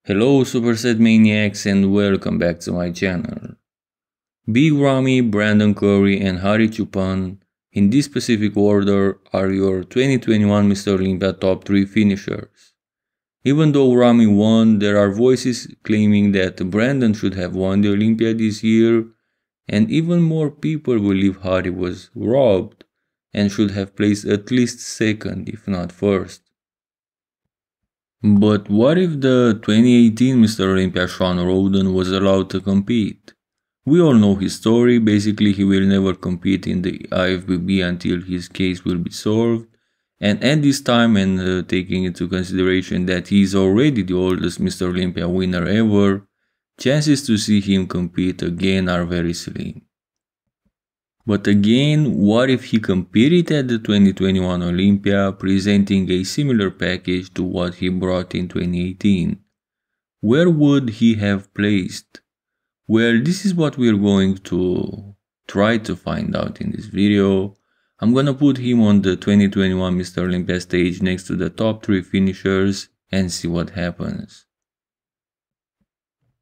Hello Superset Maniacs and welcome back to my channel. Big Ramy, Brandon Curry and Hari Chupan, in this specific order, are your 2021 Mr. Olympia top 3 finishers. Even though Ramy won, there are voices claiming that Brandon should have won the Olympia this year, and even more people believe Hari was robbed and should have placed at least second if not first. But what if the 2018 Mr. Olympia Shawn Rhoden was allowed to compete? We all know his story. Basically, he will never compete in the IFBB until his case will be solved. And at this time, and taking into consideration that he is already the oldest Mr. Olympia winner ever, chances to see him compete again are very slim. But again, what if he competed at the 2021 Olympia, presenting a similar package to what he brought in 2018? Where would he have placed? Well, this is what we're going to try to find out in this video. I'm gonna put him on the 2021 Mr. Olympia stage next to the top 3 finishers and see what happens.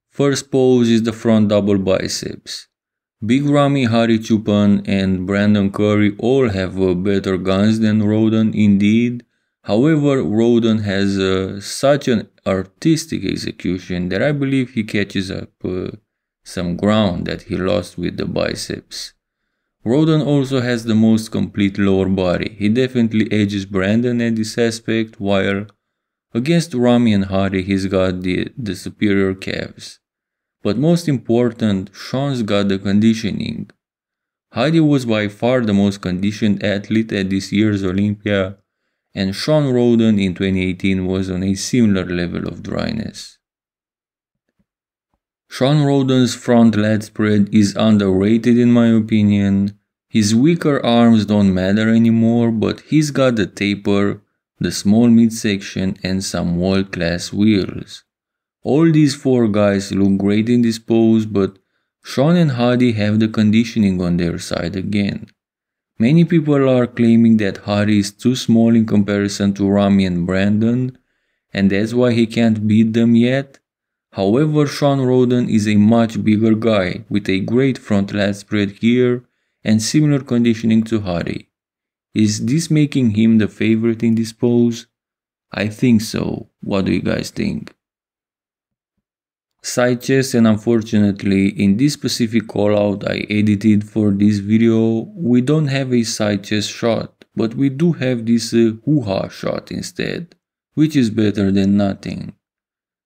First pose is the front double biceps. Big Ramy, Hari Chupan and Brandon Curry all have better guns than Rhoden indeed. However, Rhoden has such an artistic execution that I believe he catches up some ground that he lost with the biceps. Rhoden also has the most complete lower body. He definitely edges Brandon at this aspect, while against Ramy and Hari he's got the superior calves. But most important, Shawn's got the conditioning. Hari was by far the most conditioned athlete at this year's Olympia, and Shawn Rhoden in 2018 was on a similar level of dryness. Shawn Rhoden's front lat spread is underrated in my opinion. His weaker arms don't matter anymore, but he's got the taper, the small midsection and some world-class wheels. All these 4 guys look great in this pose, but Shawn and Hari have the conditioning on their side again. Many people are claiming that Hari is too small in comparison to Ramy and Brandon, and that's why he can't beat them yet. However, Shawn Rhoden is a much bigger guy, with a great front lat spread here and similar conditioning to Hari. Is this making him the favorite in this pose? I think so. What do you guys think? Side chest, and unfortunately in this specific callout I edited for this video, we don't have a side chest shot, but we do have this hoo-ha shot instead, which is better than nothing.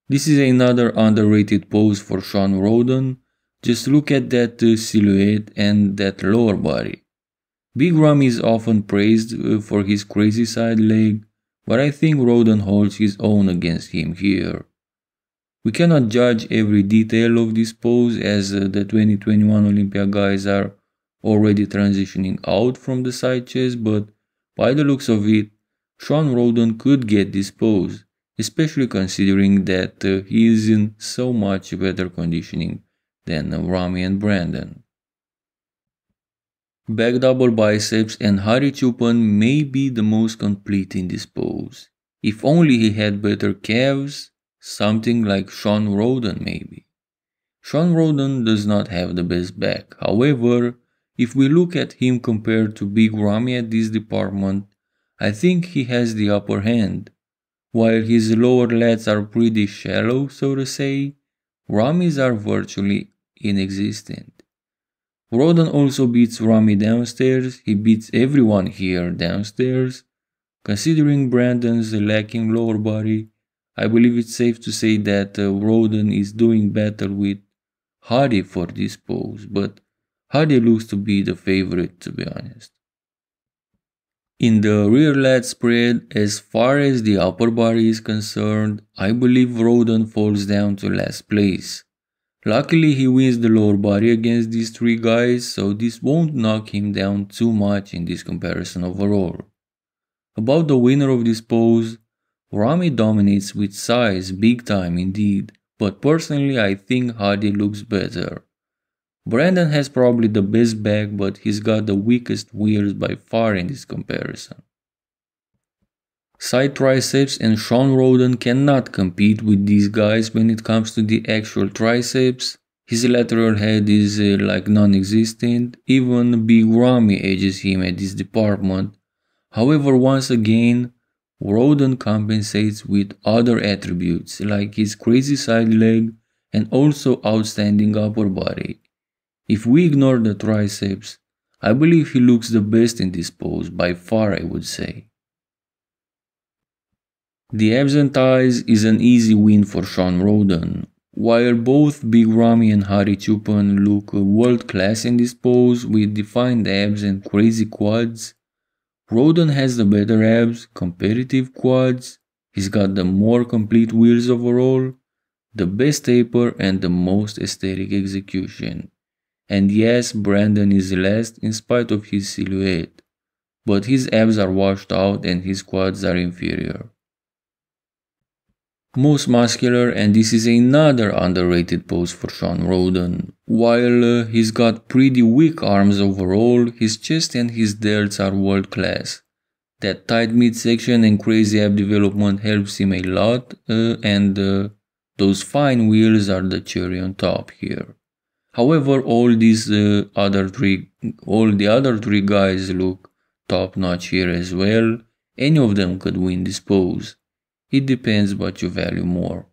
This is another underrated pose for Shawn Rhoden. Just look at that silhouette and that lower body. Big Ramy is often praised for his crazy side leg, but I think Rhoden holds his own against him here. We cannot judge every detail of this pose as the 2021 Olympia guys are already transitioning out from the side chest, but by the looks of it, Shawn Rhoden could get this pose, especially considering that he is in so much better conditioning than Ramy and Brandon. Back double biceps, and Hari Chupan may be the most complete in this pose. If only he had better calves. Something like Shawn Rhoden maybe. Shawn Rhoden does not have the best back. However, if we look at him compared to Big Ramy at this department, I think he has the upper hand. While his lower lats are pretty shallow, so to say, Ramy's are virtually inexistent. Rhoden also beats Ramy downstairs. He beats everyone here downstairs. Considering Brandon's lacking lower body, I believe it's safe to say that Rhoden is doing better with Hari for this pose, but Hari looks to be the favorite, to be honest. In the rear lat spread, as far as the upper body is concerned, I believe Rhoden falls down to last place. Luckily he wins the lower body against these 3 guys, so this won't knock him down too much in this comparison overall. About the winner of this pose, Ramy dominates with size big time indeed, but personally I think Hari looks better. Brandon has probably the best back, but he's got the weakest wheels by far in this comparison. Side triceps and Shawn Rhoden cannot compete with these guys when it comes to the actual triceps. His lateral head is like non-existent, even Big Ramy edges him at this department. However, once again, Rhoden compensates with other attributes like his crazy side leg and also outstanding upper body. If we ignore the triceps, I believe he looks the best in this pose, by far I would say. The abs and thighs is an easy win for Shawn Rhoden. While both Big Ramy and Hari Chupan look world class in this pose with defined abs and crazy quads, Rhoden has the better abs, competitive quads, he's got the more complete wheels overall, the best taper and the most aesthetic execution. And yes, Brandon is last in spite of his silhouette, but his abs are washed out and his quads are inferior. Most muscular, and this is another underrated pose for Shawn Rhoden. While he's got pretty weak arms overall, his chest and his delts are world class. That tight midsection and crazy ab development helps him a lot, and those fine wheels are the cherry on top here. However, all the other three guys look top notch here as well. Any of them could win this pose. It depends what you value more.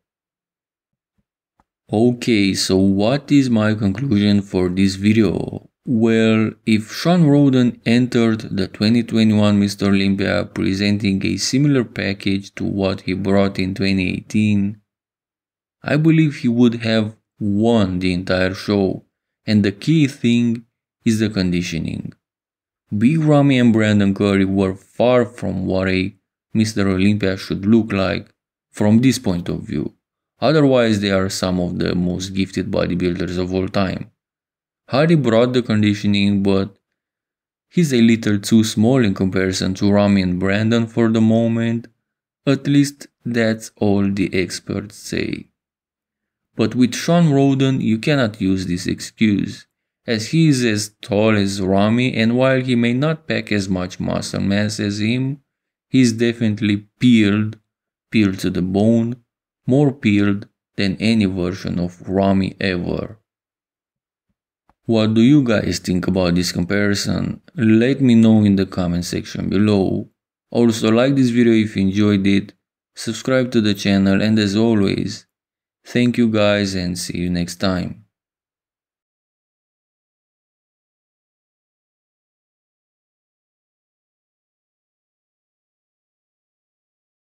Okay, so what is my conclusion for this video? Well, if Shawn Rhoden entered the 2021 Mr. Olympia presenting a similar package to what he brought in 2018, I believe he would have won the entire show, and the key thing is the conditioning. Big Ramy and Brandon Curry were far from what a Mr. Olympia should look like from this point of view. Otherwise, they are some of the most gifted bodybuilders of all time. Hari brought the conditioning, but he's a little too small in comparison to Ramy and Brandon for the moment. At least that's all the experts say. But with Shawn Rhoden, you cannot use this excuse, as he is as tall as Ramy, and while he may not pack as much muscle mass as him, he is definitely peeled to the bone, more peeled than any version of Ramy ever. What do you guys think about this comparison? Let me know in the comment section below. Also, like this video if you enjoyed it, subscribe to the channel, and as always, thank you guys and see you next time.